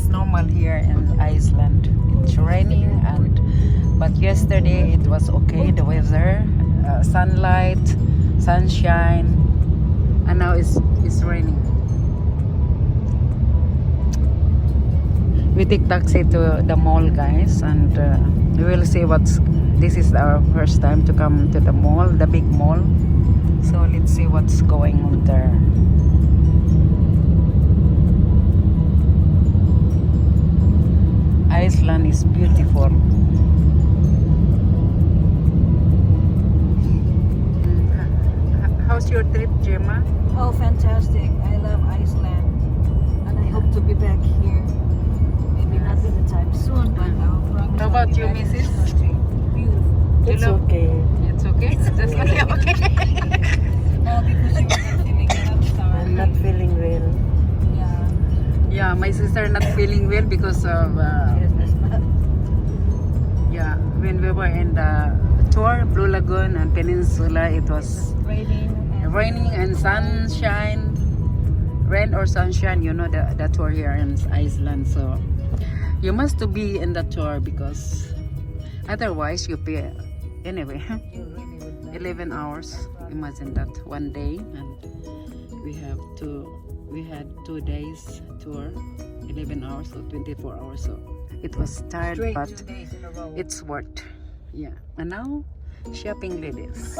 normal here in Iceland. It's raining, but yesterday it was okay, the weather, sunlight, sunshine, and now it's raining. We take taxi to the mall, guys, and we will see what's. This is our first time to come to the mall, the big mall. So let's see what's going on there. Iceland is beautiful. How's your trip, Gemma? Oh, fantastic. I love Iceland. And I hope to be back here. Maybe not anytime soon, but I will promise. How I'll about be you, back in this Mrs.? country. Beautiful. You It's love- okay. It's okay? Just only okay. Oh, because you were not feeling well. I'm sorry. I'm not feeling well. Yeah. Yeah, my sister not feeling well because of Yes, that's not. yeah, when we were in the tour, Blue Lagoon and Peninsula, it was raining and sunshine. Rain or sunshine, you know the tour here in Iceland. So you must to be in the tour because otherwise you pay anyway. You really would not. 11 hours. Imagine that one day, and we had 2 days tour, 11 hours or 24 hours. So it was tired, Straight but 2 days in a row. it's worth. Yeah. And now shopping ladies.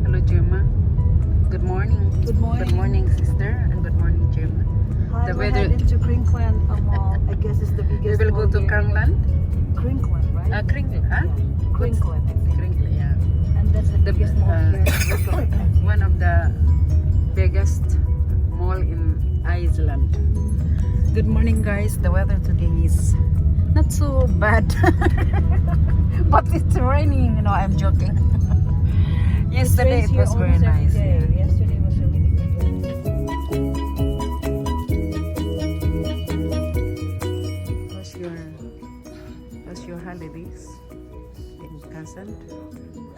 Hello, Gemma. Good morning. Good morning. Good morning, sister, and good morning, Gemma. Hi, The we're weather- headed to Crinkland Mall. I guess it's the We biggest will go mall to here. Kangland. Crinkland, right? Crinkland, huh? Yeah. Crinkland, I think. Crinkland, yeah. And that's the The biggest mall here. one of the biggest mall in Iceland. Good morning, guys. The weather today is not so bad, but it's raining. You know, I'm joking. Yesterday rains it here was very almost every nice. day. Yeah. Yesterday was a really good day. How's your holidays in Iceland?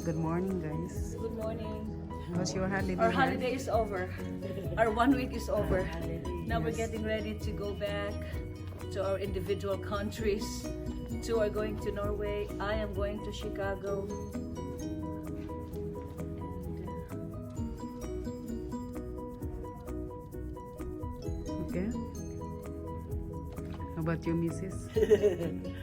Good morning, guys. Good morning. How's your holiday? Our guys? holiday is over. Our 1 week is over. Now we're getting ready to go back to our individual countries. Two are going to Norway. I am going to Chicago. Okay. How about you, Mrs.?